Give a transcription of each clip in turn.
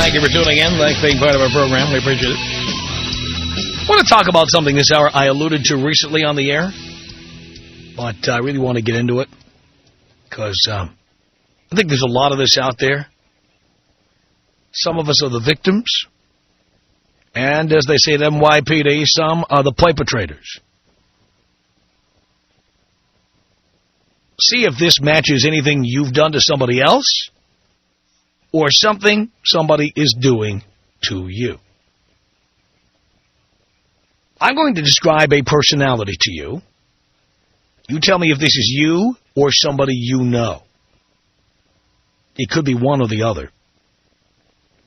Thank you for tuning in. Thanks for being part of our program. We appreciate it. I want to talk about something this hour I alluded to recently on the air, but I really want to get into it because I think there's a lot of this out there. Some of us are the victims, and as they say at NYPD, some are the perpetrators. See if this matches anything you've done to somebody else or something somebody is doing to you. I'm going to describe a personality to you. You tell me if this is you or somebody you know. It could be one or the other.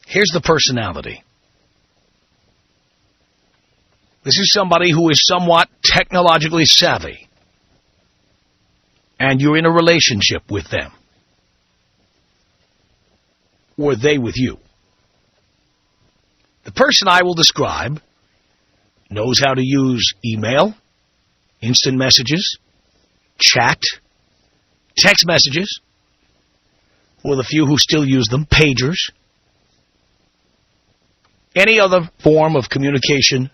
Here's the personality. This is somebody who is somewhat technologically savvy, and you're in a relationship with them, or they with you. The person I will describe knows how to use email, instant messages, chat, text messages, or the few who still use them, pagers, any other form of communication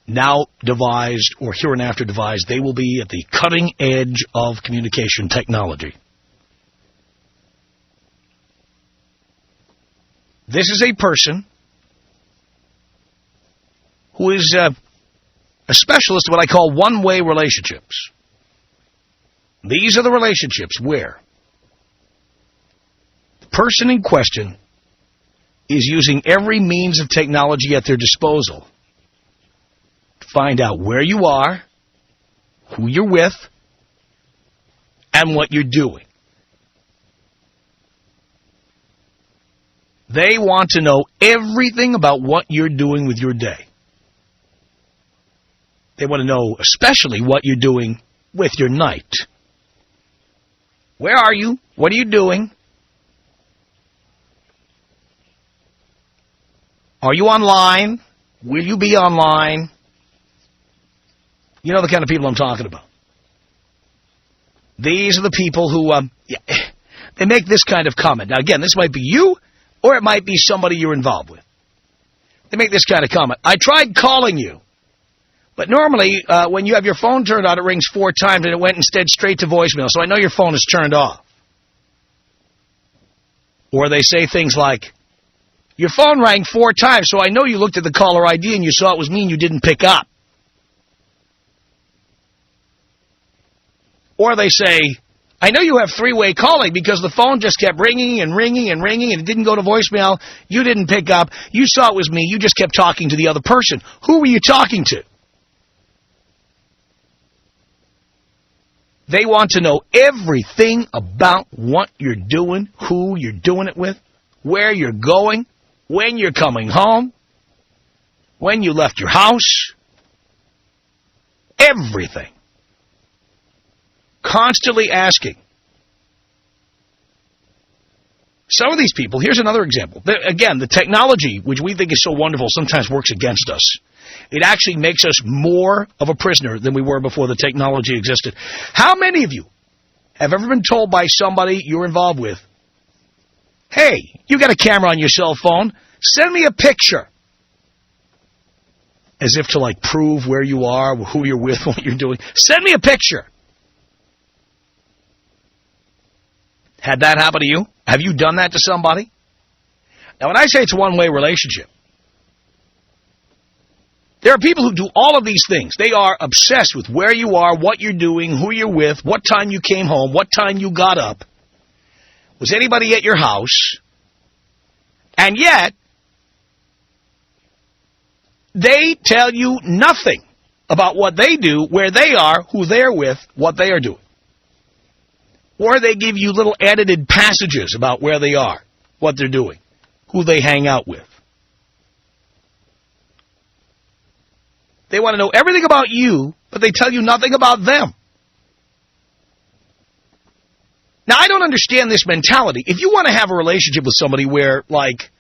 now devised or hereinafter devised. They will be at the cutting edge of communication technology. This is a person who is a specialist in what I call one-way relationships. These are the relationships where the person in question is using every means of technology at their disposal to find out where you are, who you're with, and what you're doing. They want to know everything about what you're doing with your day. They want to know especially what you're doing with your night. Where are you? What are you doing? Are you online? Will you be online? You know the kind of people I'm talking about. These are the people who, they make this kind of comment. Now, again, this might be you, or it might be somebody you're involved with. They make this kind of comment. I tried calling you, but normally when you have your phone turned on, it rings 4 times, and it went instead straight to voicemail, so I know your phone is turned off. Or they say things like, your phone rang 4 times, so I know you looked at the caller ID and you saw it was me and you didn't pick up. Or they say, I know you have 3-way calling because the phone just kept ringing and ringing and ringing and it didn't go to voicemail. You didn't pick up. You saw it was me. You just kept talking to the other person. Who were you talking to? They want to know everything about what you're doing, who you're doing it with, where you're going, when you're coming home, when you left your house, everything. Constantly asking. Some of these people, here's another example. Again, the technology, which we think is so wonderful, sometimes works against us. It actually makes us more of a prisoner than we were before the technology existed. How many of you have ever been told by somebody you're involved with, hey, you got a camera on your cell phone, send me a picture. As if to, like, prove where you are, who you're with, what you're doing. Send me a picture. Had that happen to you? Have you done that to somebody? Now, when I say it's a one-way relationship, there are people who do all of these things. They are obsessed with where you are, what you're doing, who you're with, what time you came home, what time you got up. Was anybody at your house? And yet, they tell you nothing about what they do, where they are, who they're with, what they are doing. Or they give you little edited passages about where they are, what they're doing, who they hang out with. They want to know everything about you, but they tell you nothing about them. Now, I don't understand this mentality. If you want to have a relationship with somebody where, like,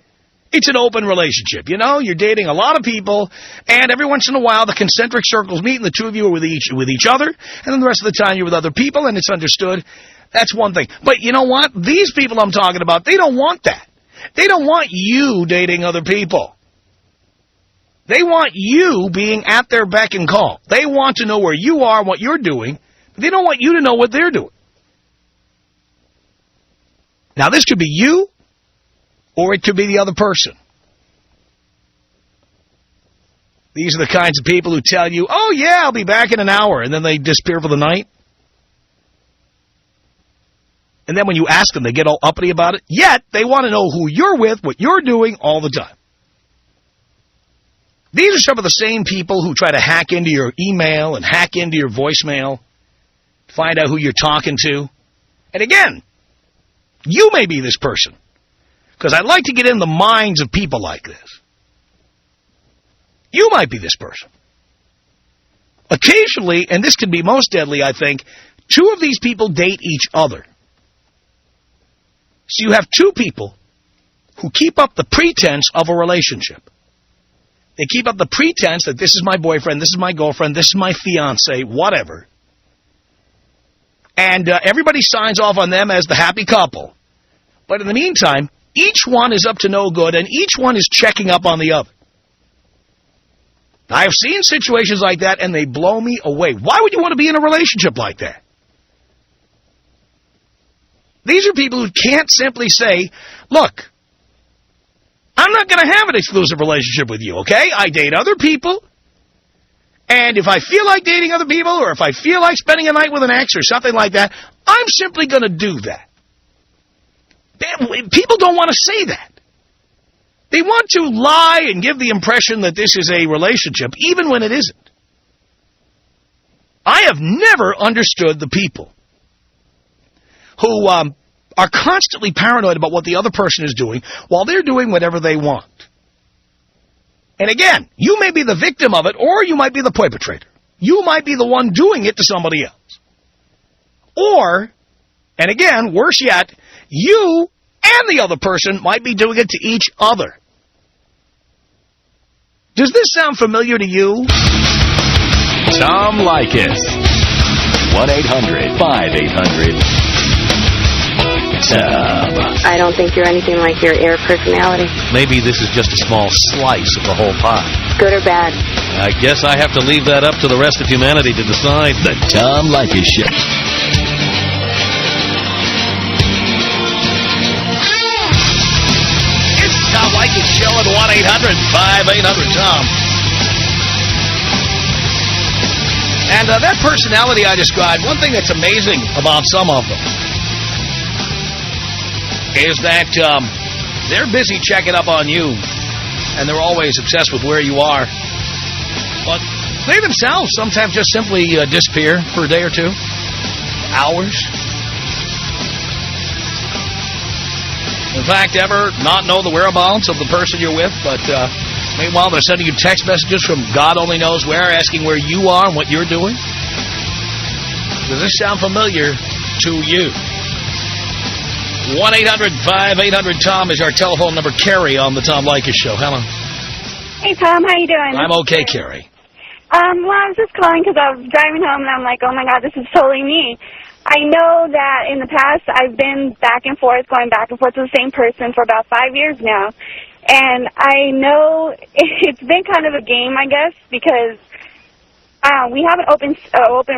it's an open relationship, you know, you're dating a lot of people, and every once in a while the concentric circles meet, and the two of you are with each other, and then the rest of the time you're with other people, and it's understood. That's one thing. But you know what? These people I'm talking about, they don't want that. They don't want you dating other people. They want you being at their beck and call. They want to know where you are and what you're doing, but they don't want you to know what they're doing. Now, this could be you, or it could be the other person. These are the kinds of people who tell you, oh, yeah, I'll be back in an hour, and then they disappear for the night. And then when you ask them, they get all uppity about it. Yet, they want to know who you're with, what you're doing all the time. These are some of the same people who try to hack into your email and hack into your voicemail, find out who you're talking to. And again, you may be this person, because I'd like to get in the minds of people like this. You might be this person. Occasionally, and this can be most deadly, I think, two of these people date each other. So you have two people who keep up the pretense of a relationship. They keep up the pretense that this is my boyfriend, this is my girlfriend, this is my fiance, whatever. And everybody signs off on them as the happy couple. But in the meantime, each one is up to no good, and each one is checking up on the other. I've seen situations like that, and they blow me away. Why would you want to be in a relationship like that? These are people who can't simply say, look, I'm not going to have an exclusive relationship with you, okay? I date other people, and if I feel like dating other people, or if I feel like spending a night with an ex or something like that, I'm simply going to do that. People don't want to say that. They want to lie and give the impression that this is a relationship, even when it isn't. I have never understood the people who are constantly paranoid about what the other person is doing while they're doing whatever they want. And again, you may be the victim of it, or you might be the perpetrator. You might be the one doing it to somebody else. Or, and again, worse yet, you and the other person might be doing it to each other. Does this sound familiar to you? Tom Leykis. 1-800-5800-TOM. I don't think you're anything like your air personality. Maybe this is just a small slice of the whole pie. Good or bad? I guess I have to leave that up to the rest of humanity to decide. The Tom Leykis Show. Tom Leykis Show at 1-800-5800-TOM. And that personality I described, one thing that's amazing about some of them is that they're busy checking up on you, and they're always obsessed with where you are. But they themselves sometimes just simply disappear for a day or two, hours. In fact, ever not know the whereabouts of the person you're with, but meanwhile they're sending you text messages from God only knows where, asking where you are and what you're doing. Does this sound familiar to you? 1-800-5800-TOM is our telephone number. Carrie on the Tom Leykis Show. Hello. Hey, Tom. How you doing? I'm okay, Carrie. Well, I was just calling because I was driving home, and I'm like, oh, my God, this is totally me. I know that in the past I've been back and forth, going back and forth to the same person for about 5 years now. And I know it's been kind of a game, I guess, because we have an open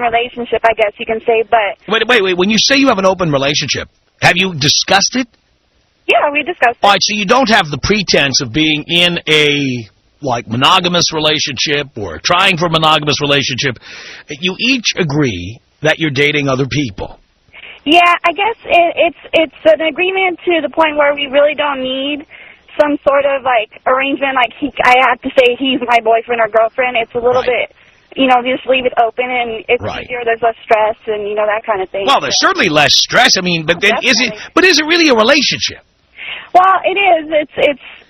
relationship, I guess you can say, but... Wait. When you say you have an open relationship, have you discussed it? Yeah, we discussed it. All right, so you don't have the pretense of being in a, monogamous relationship or trying for a monogamous relationship. You each agree that you're dating other people. Yeah, I guess it's an agreement to the point where we really don't need some sort of, arrangement, I have to say he's my boyfriend or girlfriend. It's a little bit, just leave it open, and it's easier, there's less stress, and, that kind of thing. Well, there's certainly less stress. I mean, but then is it really a relationship? Well, it is.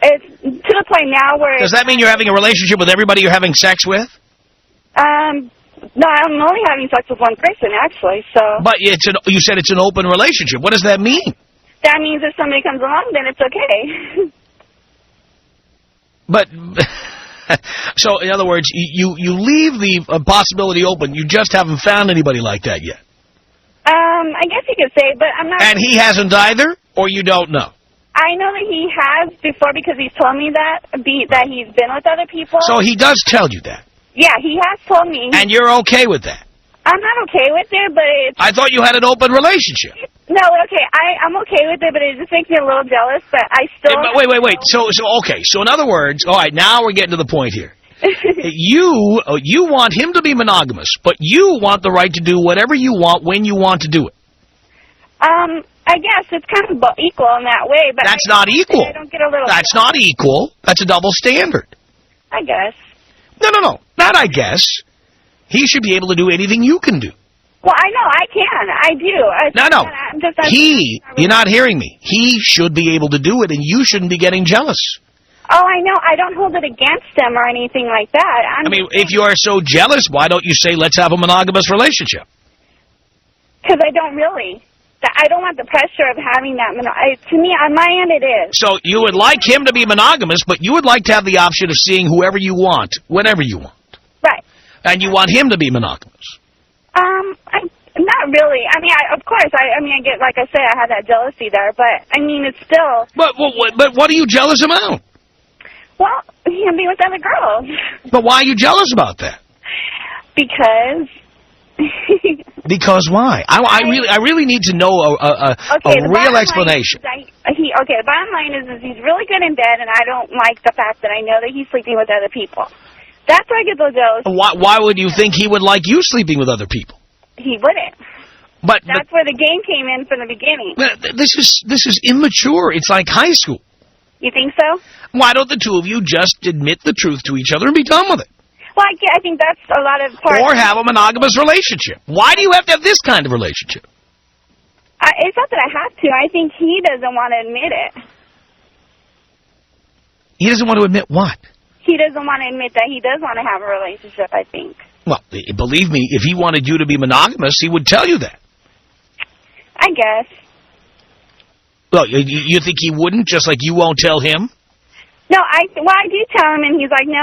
It's to the point now where... Does that mean you're having a relationship with everybody you're having sex with? No, I'm only having sex with one person, actually, so... But you said it's an open relationship. What does that mean? That means if somebody comes along, then it's okay. But, so, in other words, you leave the possibility open. You just haven't found anybody like that yet. I guess you could say, but I'm not... And he hasn't either, or you don't know? I know that he has before because he's told me that he's been with other people. So he does tell you that? Yeah, he has told me. And you're okay with that? I'm not okay with it, but it's... I thought you had an open relationship. No, okay, I'm okay with it, but it just makes me a little jealous, but I still... Wait. So in other words, all right, now we're getting to the point here. You want him to be monogamous, but you want the right to do whatever you want when you want to do it. I guess it's kind of equal in that way, but... That's not equal. I don't get a little... That's not equal. That's a double standard. I guess. No. Not I guess. He should be able to do anything you can do. Well, I know, I can. I do. No. You're not hearing me. He should be able to do it, and you shouldn't be getting jealous. Oh, I know. I don't hold it against him or anything like that. If you are so jealous, why don't you say, let's have a monogamous relationship? Because I don't really. I don't want the pressure of having that. To me, on my end, it is. So you would like him to be monogamous, but you would like to have the option of seeing whoever you want, whenever you want. Right. And you want him to be monogamous. Not really. Of course, I get, like I say, I have that jealousy there, but, it's still... But what are you jealous about? Well, him being with other girls. But why are you jealous about that? Because... Because why? I really need to know a real explanation. The bottom line is he's really good in bed, and I don't like the fact that I know that he's sleeping with other people. That's where I get those jealous. Why would you think he would like you sleeping with other people? He wouldn't. But that's where the game came in from the beginning. This is immature. It's like high school. You think so? Why don't the two of you just admit the truth to each other and be done with it? Well, I think that's a lot of part. Or have a monogamous relationship. Why do you have to have this kind of relationship? It's not that I have to. I think he doesn't want to admit it. He doesn't want to admit what? He doesn't want to admit that he does want to have a relationship, I think. Well, believe me, if he wanted you to be monogamous, he would tell you that. I guess. Well, you think he wouldn't, just like you won't tell him? No, I do tell him, and he's like, no,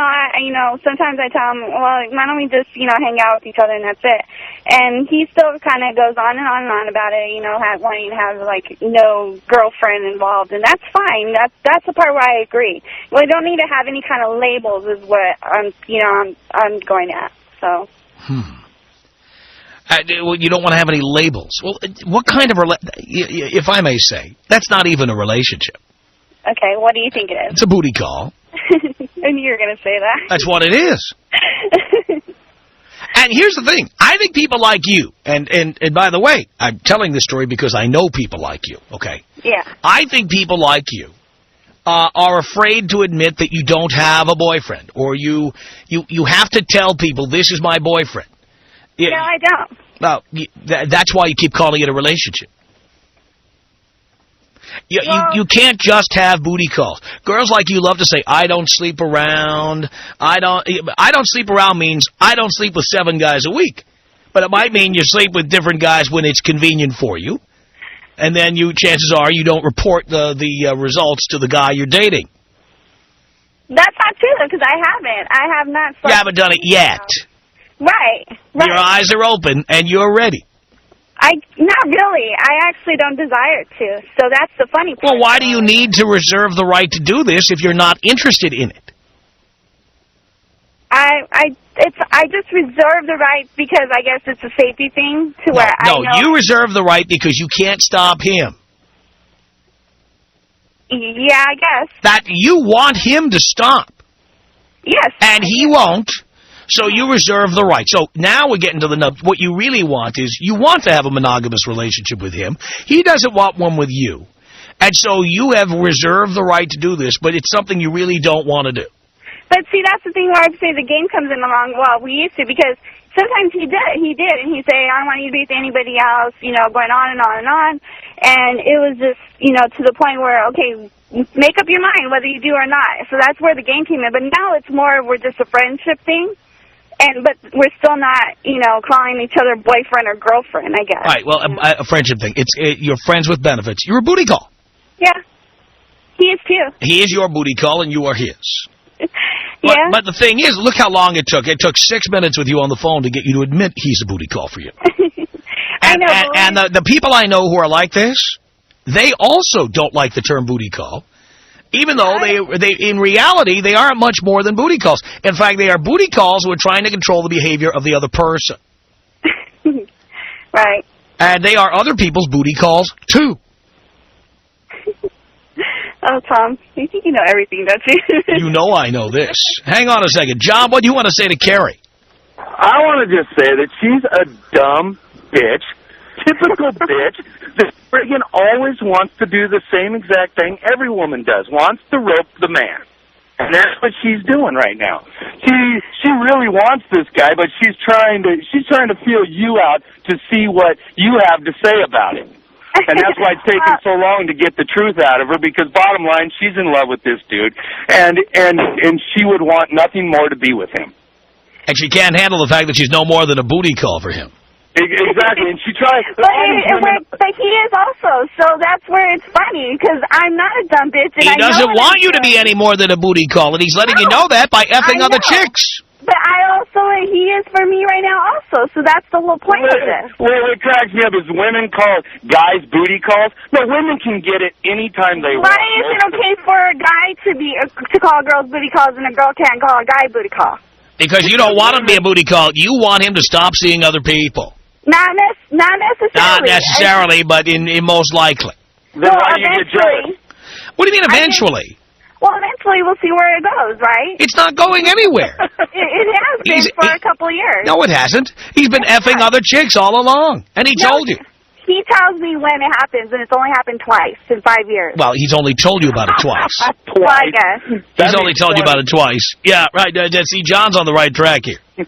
sometimes I tell him, well, why don't we just, hang out with each other, and that's it. And he still kind of goes on and on and on about it, wanting to have, no girlfriend involved, and that's fine. That's the part where I agree. Well, I don't need to have any kind of labels is what I'm going at, so. Well, you don't want to have any labels. Well, what kind of, if I may say, that's not even a relationship. Okay, what do you think it is? It's a booty call. I knew you were going to say that. That's what it is. And here's the thing. I think people like you, and by the way, I'm telling this story because I know people like you, okay? Yeah. I think people like you are afraid to admit that you don't have a boyfriend, or you have to tell people, this is my boyfriend. No, I don't. Well, that's why you keep calling it a relationship. You can't just have booty calls. Girls like you love to say, I don't sleep around. I don't sleep around means I don't sleep with 7 guys a week. But it might mean you sleep with different guys when it's convenient for you. And then chances are you don't report the results to the guy you're dating. That's not true, because I haven't. I have not slept. You haven't done it yet. Right. Your eyes are open and you're ready. Not really. I actually don't desire to. So that's the funny part. Well, why do you need to reserve the right to do this if you're not interested in it? I just reserve the right because I guess it's a safety thing to where I know. No, you reserve the right because you can't stop him. Yeah, I guess. That you want him to stop. Yes. And he won't. So you reserve the right. So now we're getting to the nub. What you really want is you want to have a monogamous relationship with him. He doesn't want one with you. And so you have reserved the right to do this, but it's something you really don't want to do. But see, that's the thing where I say the game comes in along. Well, we used to, because sometimes he did, and he'd say, I don't want you to be with anybody else, going on and on and on. And it was just, to the point where, okay, make up your mind whether you do or not. So that's where the game came in. But now it's more, we're just a friendship thing. But we're still not, calling each other boyfriend or girlfriend, I guess. All right, well, a friendship thing. You're friends with benefits. You're a booty call. Yeah. He is, too. He is your booty call, and you are his. Yeah. But the thing is, look how long it took. It took 6 minutes with you on the phone to get you to admit he's a booty call for you. I know. And the people I know who are like this, they also don't like the term booty call, even though they in reality, they aren't much more than booty calls. In fact, they are booty calls who are trying to control the behavior of the other person. Right. And they are other people's booty calls, too. Oh, Tom, you think you know everything, don't you? You know I know this. Hang on a second. John, what do you want to say to Carrie? I want to just say that she's a dumb bitch, typical bitch, that friggin' always wants to do the same exact thing every woman does, wants to rope the man. And that's what she's doing right now. She really wants this guy, but she's trying to feel you out to see what you have to say about it. And that's why it's taking so long to get the truth out of her, because bottom line, she's in love with this dude, and she would want nothing more to be with him. And she can't handle the fact that she's no more than a booty call for him. Exactly, and she tries. But he is also, so that's where it's funny, because I'm not a dumb bitch. And he doesn't want you to be any more than a booty call, and he's letting you know that by effing other chicks. But he is for me right now also, so that's the whole point of this. Well, what cracks me up is women call guys booty calls. No, women can get it anytime they want. Why is it okay for a guy to call girls booty calls and a girl can't call a guy booty call? Because you don't want him to be a booty call. You want him to stop seeing other people. Not necessarily. Not necessarily, but in most likely. Then why do you get jealous? What do you mean eventually? Well, eventually we'll see where it goes, right? It's not going anywhere. It has been for a couple of years. No, it hasn't. He's been effing other chicks all along, and he told you. He tells me when it happens, and it's only happened twice in 5 years. Well, he's only told you about it twice. Well, I guess. He's only told you about it twice. Yeah, right. See, John's on the right track here. You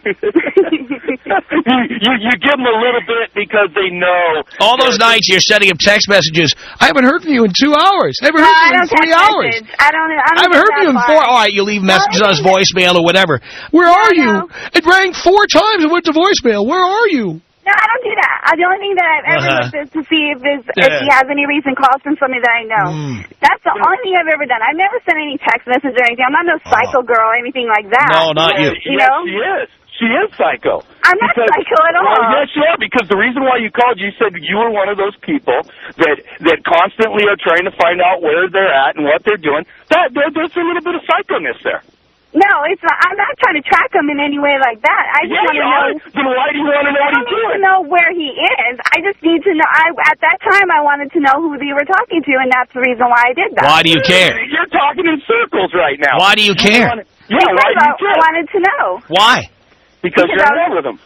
give them a little bit because they know. All those nights you're sending him text messages. I haven't heard from you in 2 hours. I haven't heard from you in 3 hours. I haven't heard from you in 4. All right, you leave messages on his voicemail or whatever. Where are you? It rang 4 times and went to voicemail. Where are you? No, I don't do that. The only thing that I've ever looked is to see if he has any recent calls from somebody that I know. That's the only thing I've ever done. I've never sent any text message or anything. I'm not no psycho girl or anything like that. No, not you. You know? She is. She is psycho. I'm not psycho at all. Well, yes, you are, because the reason why you called, you said you were one of those people that constantly are trying to find out where they're at and what they're doing. There's a little bit of psychoness there. No, it's not. I'm not trying to track him in any way like that. I just want to know. Then why do you want to know what he's doing? I don't need to know where he is. I just need to know. At that time, I wanted to know who you were talking to, and that's the reason why I did that. Why do you care? You're talking in circles right now. Why do you care? Why do you care? I wanted to know. Why? Because you're in love with him.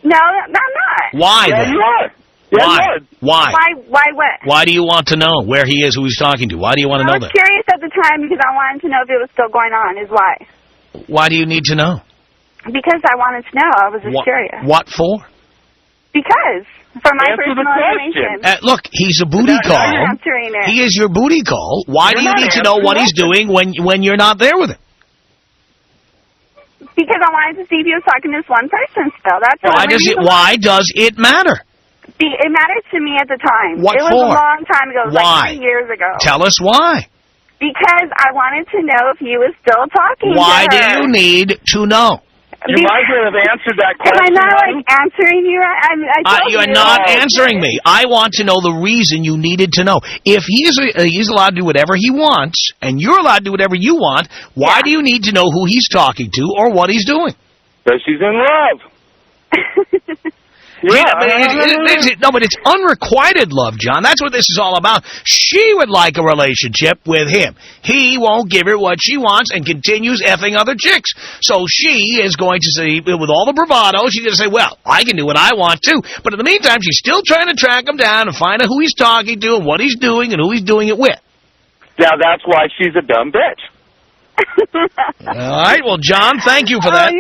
No, I'm not. Why then? You are. Why? Why? Why what? Why do you want to know where he is, who he's talking to? Why do you want to know that? I was curious at the time because I wanted to know if it was still going on, is why. Why do you need to know? Because I wanted to know. I was just curious. What for? Because. For my personal information. Look, he's a booty call. He is your booty call. Why do you need to know what he's doing when you're not there with him? Because I wanted to see if he was talking to this one person still. That's why does it matter? It mattered to me at the time. What for? It was a long time ago. It was like 3 years ago. Tell us why. Because I wanted to know if he was still talking Why to her. do you need to know? You might have answered that question. Am I not, answering you? You are not answering me. I want to know the reason you needed to know. If he's allowed to do whatever he wants, and you're allowed to do whatever you want, why do you need to know who he's talking to or what he's doing? Because she's in love. No, but it's unrequited love, John. That's what this is all about. She would like a relationship with him. He won't give her what she wants and continues effing other chicks. So she is going to say, with all the bravado, she's going to say, well, I can do what I want to. But in the meantime, she's still trying to track him down and find out who he's talking to and what he's doing and who he's doing it with. Now, that's why she's a dumb bitch. All right. Well, John, thank you for that.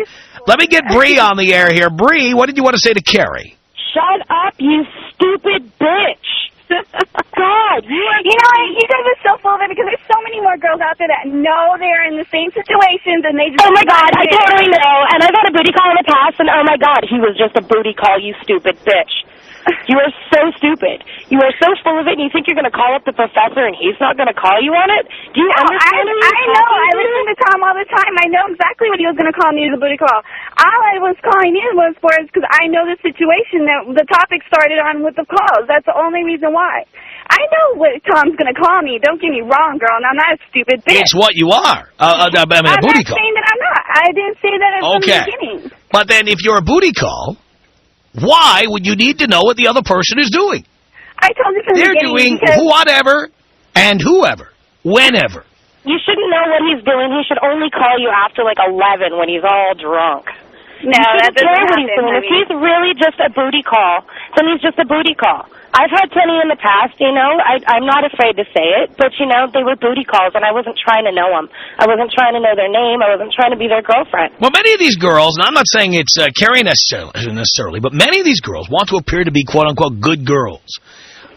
Let me get Bree on the air here. Bree, what did you want to say to Carrie? Shut up, you stupid bitch. God, you guys are so full of it because there's so many more girls out there that know they're in the same situations and they just... Oh, my God, I totally know. And I got a booty call in the past, and oh, my God, he was just a booty call, you stupid bitch. You are so stupid. You are so full of it, and you think you're going to call up the professor and he's not going to call you on it? Do you understand? I know. I listen to Tom all the time. I know exactly what he was going to call me as a booty call. All I was calling in was because I know the situation that the topic started on with the calls. That's the only reason why. I know what Tom's going to call me. Don't get me wrong, girl, and I'm not a stupid bitch. It's what you are. I mean, a booty I'm call. not saying that I'm not. I didn't say that from the beginning. But then if you're a booty call, why would you need to know what the other person is doing? I told you from the beginning. They're doing whatever and whoever, whenever. You shouldn't know what he's doing. He should only call you after, like, 11 when he's all drunk. No, that doesn't care what he's happen. doing. If he's really just a booty call, then he's just a booty call. I've had plenty in the past, you know. I'm not afraid to say it, but, you know, they were booty calls, and I wasn't trying to know them. I wasn't trying to know their name. I wasn't trying to be their girlfriend. Well, many of these girls, and I'm not saying it's Carrie necessarily, but many of these girls want to appear to be, quote-unquote, good girls.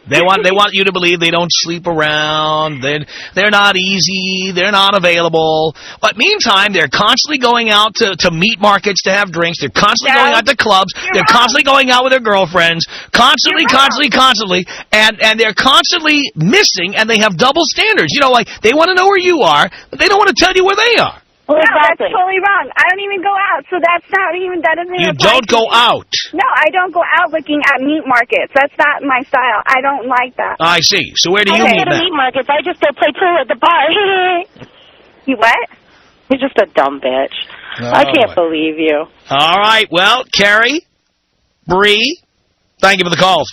They want you to believe they don't sleep around, they're not easy, they're not available. But meantime, they're constantly going out to meat markets to have drinks. They're constantly going out to clubs. They're constantly going out with their girlfriends. Constantly. And they're constantly missing, and they have double standards. You know, like, they want to know where you are, but they don't want to tell you where they are. Well, no, exactly. that's totally wrong. I don't even go out, so that doesn't even You don't go out. No, I don't go out looking at meat markets. That's not my style. I don't like that. I see. So where do you meet meet them? meat markets. I just go play pool at the bar. You what? You're just a dumb bitch. Oh, I can't believe you. All right. Well, Carrie, Bree, thank you for the calls.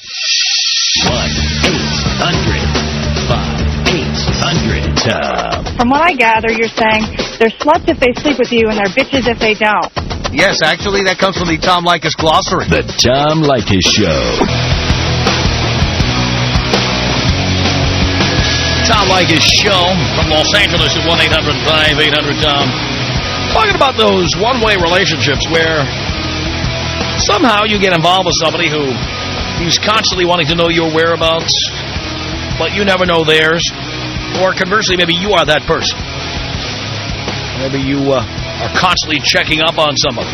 1-800-5800-TOM. From what I gather, you're saying they're sluts if they sleep with you and they're bitches if they don't. Yes, actually, that comes from the Tom Leykis glossary. The Tom Leykis Show. Tom Leykis Show from Los Angeles at 1-800-5800-TOM. Talking about those one-way relationships where somehow you get involved with somebody who is constantly wanting to know your whereabouts, but you never know theirs. Or conversely, maybe you are that person. Maybe you are constantly checking up on somebody.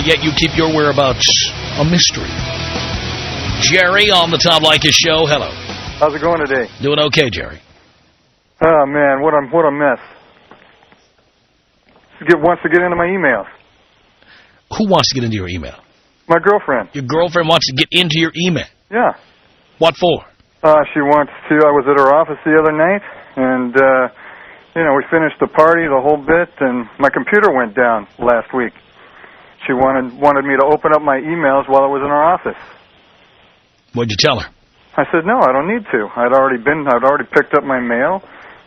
Yet you keep your whereabouts a mystery. Jerry on the Tom Leykis Show. Hello. How's it going today? Doing okay, Jerry. Oh, man, what a mess. Wants to get into my emails. Who wants to get into your email? My girlfriend. Your girlfriend wants to get into your email? Yeah. What for? She wants to. I was at her office the other night, and, you know, we finished the party, the whole bit, and my computer went down last week. She wanted me to open up my emails while I was in her office. What'd you tell her? I said, no, I don't need to. I'd already picked up my mail,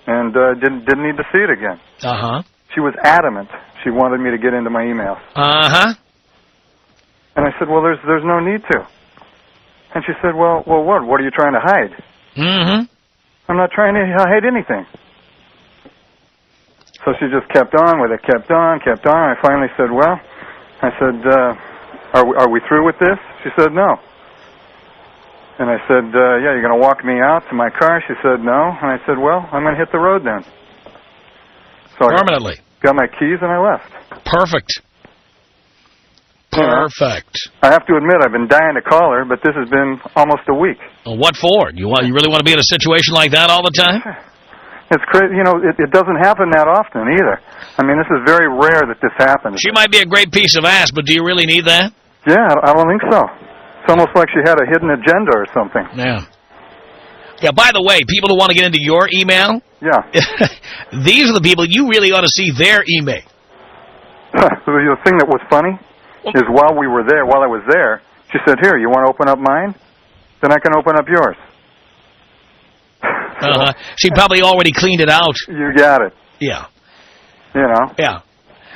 and didn't need to see it again. Uh-huh. She was adamant. She wanted me to get into my emails. Uh-huh. And I said, well, there's no need to. And she said, well, what? What are you trying to hide? Mm-hmm. I'm not trying to hide anything. So she just kept on with it, kept on. I finally said, well, I said, are we through with this? She said, no. And I said, yeah, you're going to walk me out to my car? She said, no. And I said, well, I'm going to hit the road then. So permanently. I got my keys and I left. Perfect. Perfect. I have to admit, I've been dying to call her, but this has been almost a week. Well, what for? You really want to be in a situation like that all the time? It's crazy. You know, it doesn't happen that often either. I mean, this is very rare that this happens. She might be a great piece of ass, but do you really need that? Yeah, I don't think so. It's almost like she had a hidden agenda or something. Yeah. Yeah, by the way, people who want to get into your email, yeah, these are the people you really ought to see their email. The thing that was funny is while I was there, she said, here, you want to open up mine? Then I can open up yours. She probably already cleaned it out. You got it. Yeah. You know? Yeah.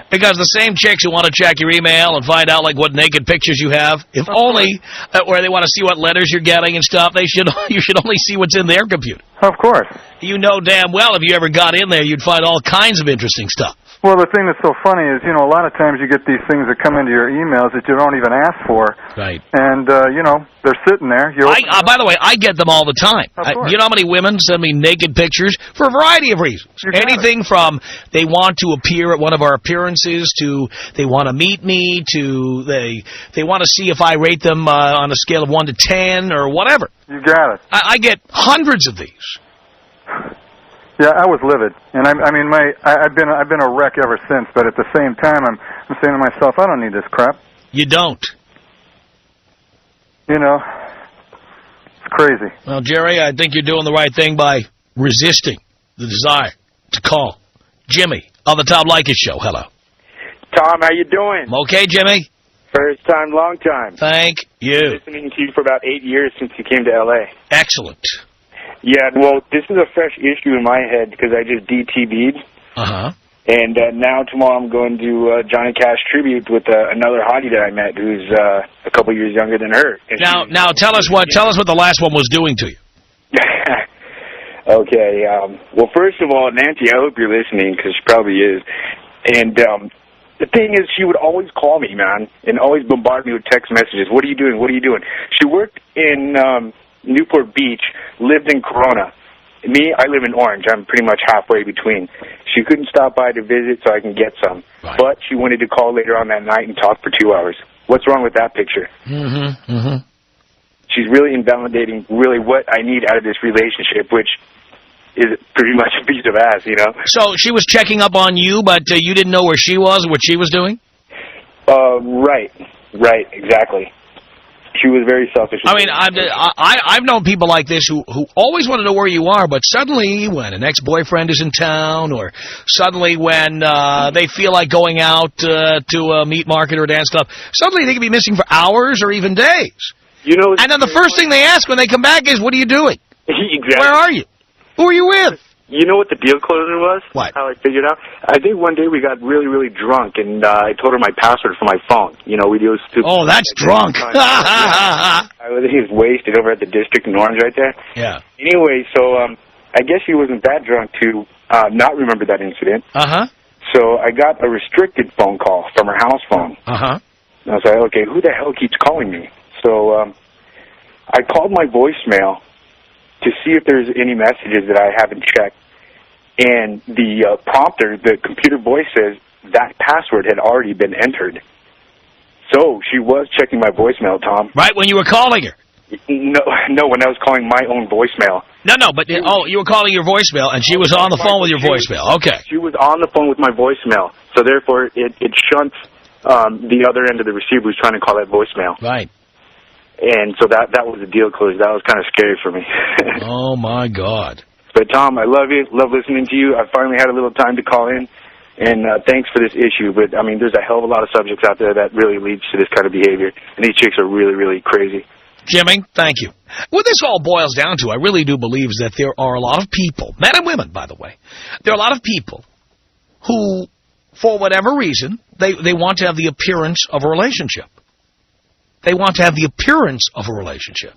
Because the same chicks who want to check your email and find out, like, what naked pictures you have, if only, where they want to see what letters you're getting and stuff, you should only see what's in their computer. Of course. You know damn well if you ever got in there, you'd find all kinds of interesting stuff. Well, the thing that's so funny is, you know, a lot of times you get these things that come into your emails that you don't even ask for. Right. And, you know, they're sitting there. By the way, I get them all the time. You know how many women send me naked pictures? For a variety of reasons. Anything from they want to appear at one of our appearances to they want to meet me to they want to see if I rate them on a scale of 1 to 10 or whatever. You got it. I get hundreds of these. Yeah, I was livid, and I've been a wreck ever since. But at the same time, I'm saying to myself, I don't need this crap. You don't. You know. It's crazy. Well, Jerry, I think you're doing the right thing by resisting the desire to call. Jimmy on the Tom Leykis Show. Hello. Tom, how you doing? I'm okay, Jimmy. First time, long time. Thank you. Been listening to you for about 8 years since you came to L.A. Excellent. Yeah, well, this is a fresh issue in my head because I just DTB'd. Uh-huh. And now tomorrow I'm going to Johnny Cash tribute with another hottie that I met who's a couple years younger than her. And now tell us what the last one was doing to you. Okay. Well, first of all, Nancy, I hope you're listening because she probably is. And the thing is, she would always call me, man, and always bombard me with text messages. What are you doing? What are you doing? She worked in Newport Beach, lived in Corona. Me, I live in Orange. I'm pretty much halfway between. She couldn't stop by to visit so I can get some. Right. But she wanted to call later on that night and talk for 2 hours. What's wrong with that picture? Mm-hmm. Mm-hmm. She's really invalidating really what I need out of this relationship, which is pretty much a piece of ass, you know? So she was checking up on you, but you didn't know where she was, what she was doing? Right, exactly. She was very selfish. I mean, I've known people like this who always want to know where you are, but suddenly when an ex-boyfriend is in town, or suddenly when they feel like going out to a meat market or a dance club, suddenly they can be missing for hours or even days. You know, and then the first thing they ask when they come back is, what are you doing? Exactly. Where are you? Who are you with? You know what the deal closer was? What? How I figured out? I think one day we got really, really drunk, and I told her my password for my phone. You know, we do stupid... Oh, that's drunk. I was wasted over at the district in Orange right there. Yeah. Anyway, so I guess she wasn't that drunk to not remember that incident. Uh-huh. So I got a restricted phone call from her house phone. Uh-huh. And I was like, okay, who the hell keeps calling me? So I called my voicemail to see if there's any messages that I haven't checked. And the prompter, the computer voice says that password had already been entered. So she was checking my voicemail, Tom. Right when you were calling her? No, when I was calling my own voicemail. No, but you were calling your voicemail, and she was on the phone with your voicemail. Okay. She was on the phone with my voicemail. So therefore, it shunts the other end of the receiver who's trying to call that voicemail. Right. And so that was the deal closed. That was kind of scary for me. Oh, my God. But, Tom, I love you. Love listening to you. I finally had a little time to call in. And thanks for this issue. But, I mean, there's a hell of a lot of subjects out there that really leads to this kind of behavior. And these chicks are really, really crazy. Jimmy, thank you. What this all boils down to, I really do believe, is that there are a lot of people, men and women, by the way, there are a lot of people who, for whatever reason, they want to have the appearance of a relationship. They want to have the appearance of a relationship.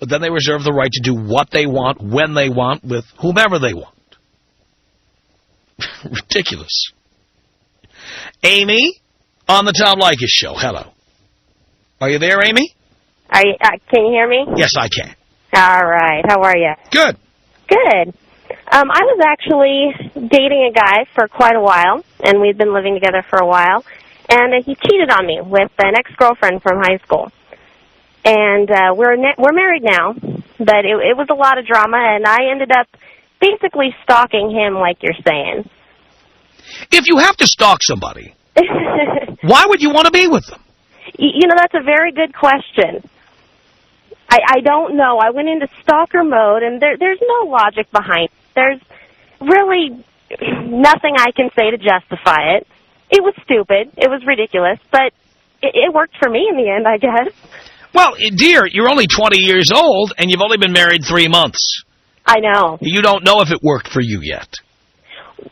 But then they reserve the right to do what they want, when they want, with whomever they want. Ridiculous. Amy on the Tom Leykis Show. Hello. Are you there, Amy? Can you hear me? Yes, I can. All right. How are you? Good. Good. I was actually dating a guy for quite a while, and we'd been living together for a while. And he cheated on me with an ex-girlfriend from high school. And we're married now, but it was a lot of drama, and I ended up basically stalking him like you're saying. If you have to stalk somebody, why would you want to be with them? You know, that's a very good question. I don't know. I went into stalker mode, and there's no logic behind it. There's really nothing I can say to justify it. It was stupid. It was ridiculous, but it worked for me in the end, I guess. Well, dear, you're only 20 years old, and you've only been married 3 months. I know. You don't know if it worked for you yet.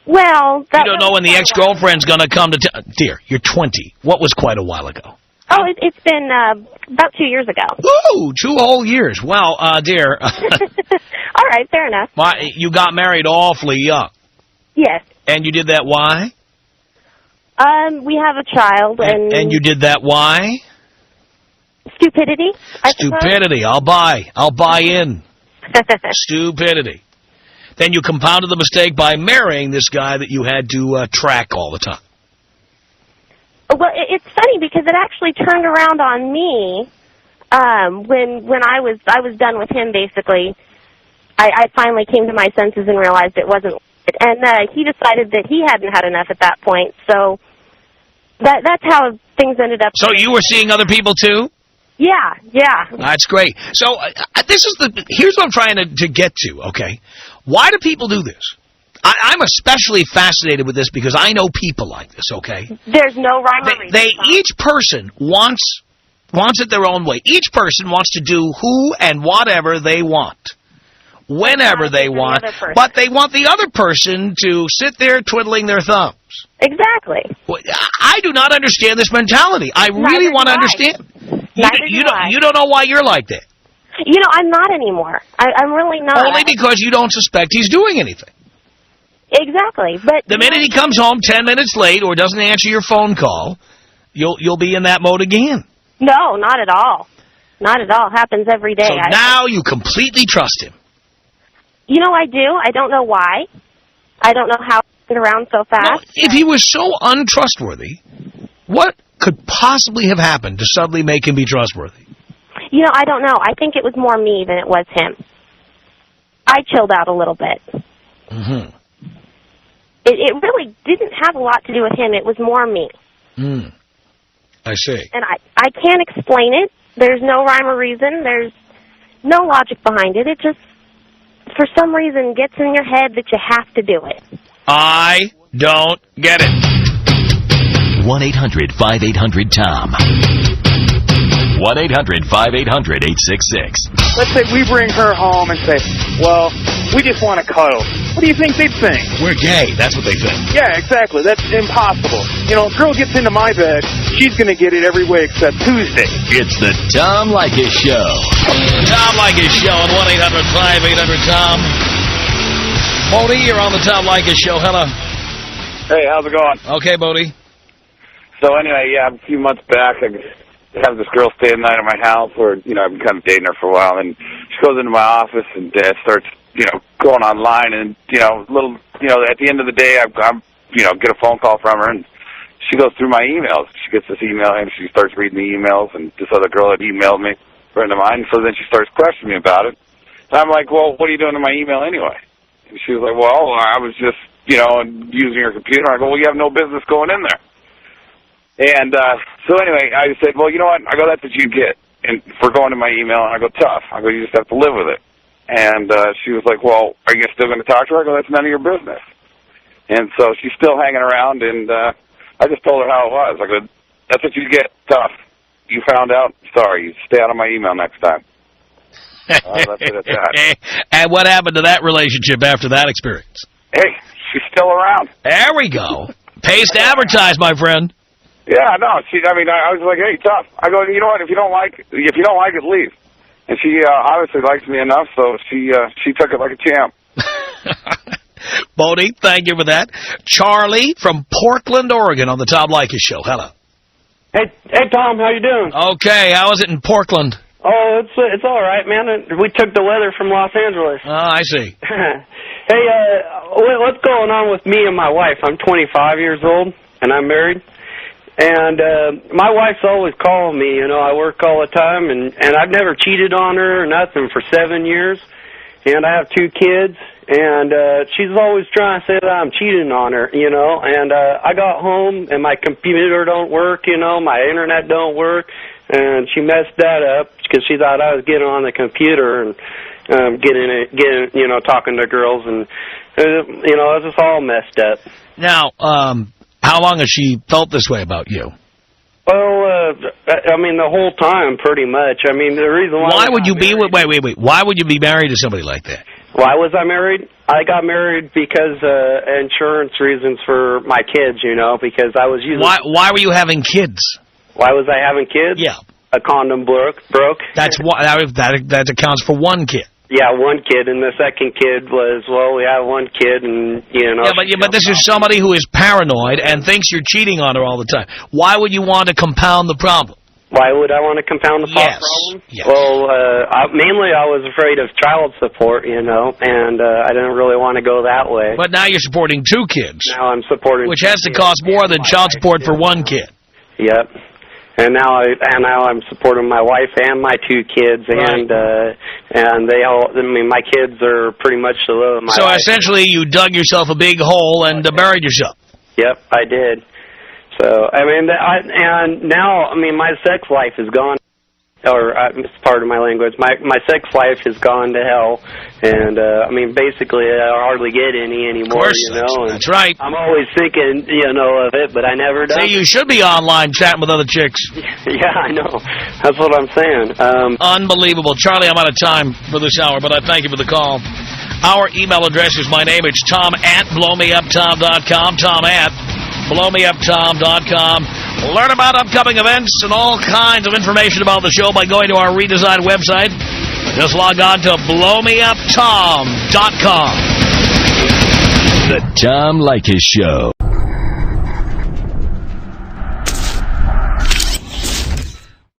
Well, you don't know when the ex-girlfriend's going to come to town. Dear, you're 20. What was quite a while ago? Oh, it's been about 2 years ago. Ooh, 2 whole years. Well, dear. All right, fair enough. You got married awfully young. Yes. And you did that why? We have a child, and you did that why? Stupidity, I Stupidity. suppose. I'll buy in. Stupidity. Then you compounded the mistake by marrying this guy that you had to track all the time. Well, it's funny because it actually turned around on me when I was done with him. Basically, I finally came to my senses and realized it wasn't. And he decided that he hadn't had enough at that point. So that's how things ended up. So you were seeing other people too? Yeah. That's great. So here's what I'm trying to get to, okay? Why do people do this? I'm especially fascinated with this because I know people like this, okay? There's no rhyme or reason. Each person wants it their own way. Each person wants to do who and whatever they want, whenever they want, but they want the other person to sit there twiddling their thumbs. Exactly. I do not understand this mentality. I really want to understand. You don't know why you're like that. You know, I'm not anymore. I'm really not. Only because you don't suspect he's doing anything. Exactly. But the minute he comes home 10 minutes late or doesn't answer your phone call, you'll be in that mode again. No, not at all. Not at all. Happens every day. So now you completely trust him. You know, I do. I don't know why. I don't know how it went around so fast. No, if he was so untrustworthy, what could possibly have happened to suddenly make him be trustworthy? You know, I don't know. I think it was more me than it was him. I chilled out a little bit. Mm-hmm. It really didn't have a lot to do with him. It was more me. I see. And I can't explain it. There's no rhyme or reason. There's no logic behind it. It just, for some reason, gets in your head that you have to do it. I don't get it. 1-800-5800-TOM. 1-800-5800-866. Let's say we bring her home and say, well, we just want to cuddle. What do you think they'd think? We're gay. That's what they think. Yeah, exactly. That's impossible. You know, a girl gets into my bed, she's going to get it every way except Tuesday. It's the Tom Leykis Show. Tom Leykis Show on 1-800-5800-TOM. Bodie, you're on the Tom Leykis Show. Hello. Hey, how's it going? Okay, Bodie. So anyway, yeah, a few months back, I have this girl stay the night at my house where, you know, I've been kind of dating her for a while, and she goes into my office and starts, you know, going online, and, you know, at the end of the day, I'm you know, get a phone call from her, and she goes through my emails. She gets this email, and she starts reading the emails, and this other girl had emailed me, a friend of mine, so then she starts questioning me about it. And I'm like, well, what are you doing to my email anyway? And she was like, well, I was just, you know, using your computer. I go, well, you have no business going in there. And so anyway, I said, well, you know what? I go, that's what you get for going to my email. And I go, tough. I go, you just have to live with it. And she was like, well, are you still going to talk to her? I go, that's none of your business. And so she's still hanging around, and I just told her how it was. I go, that's what you get, tough. You found out, sorry. You stay out of my email next time. That's it at that. And what happened to that relationship after that experience? Hey, she's still around. There we go. Pays to advertise, my friend. Yeah, no, I was like, hey, tough. I go, you know what, if you don't like it, leave. And she obviously likes me enough, so she took it like a champ. Bodie, thank you for that. Charlie from Portland, Oregon on the Tom Leykis Show. Hello. Hey, Tom, how you doing? Okay, how is it in Portland? Oh, it's all right, man. We took the weather from Los Angeles. Oh, I see. Hey, what's going on with me and my wife? I'm 25 years old, and I'm married. And my wife's always calling me. You know, I work all the time, and I've never cheated on her or nothing for 7 years. And I have 2 kids, and she's always trying to say that I'm cheating on her, you know. And I got home, and my computer don't work, you know, my internet don't work. And she messed that up because she thought I was getting on the computer and getting, you know, talking to girls. And, you know, it was just all messed up. Now, how long has she felt this way about you? Well, I mean, the whole time, pretty much. I mean, the reason why... Why would you be... Wait. Why would you be married to somebody like that? Why was I married? I got married because insurance reasons for my kids, you know, because I was using... Why were you having kids? Why was I having kids? Yeah. A condom broke. That's why that accounts for 1 kid. Yeah, 1 kid, and the second kid was, well, we have 1 kid, and, you know... Yeah, but this is somebody who is paranoid and thinks you're cheating on her all the time. Why would you want to compound the problem? Why would I want to compound the problem? Yes. Well, mainly I was afraid of child support, you know, and I didn't really want to go that way. But now you're supporting 2 kids. Now I'm supporting... Which has to cost more than child support for 1 kid. Yep. And now I'm supporting my wife and my 2 kids, and they all. I mean, my kids are pretty much the love of my life. So essentially, you dug yourself a big hole and buried yourself. Yep, I did. So I mean, and now I mean, my sex life is gone. it's part of my language. My sex life has gone to hell, and I mean, basically, I hardly get any anymore. Of course, that's right. I'm always thinking, of it, but I never do. Say, you should be online chatting with other chicks. Yeah, I know. That's what I'm saying. Unbelievable. Charlie, I'm out of time for this hour, but I thank you for the call. Our email address is my name. It's tom@blowmeuptom.com. tom@blowmeuptom.com. Learn about upcoming events and all kinds of information about the show by going to our redesigned website. Just log on to blowmeuptom.com. The Tom Leykis Show.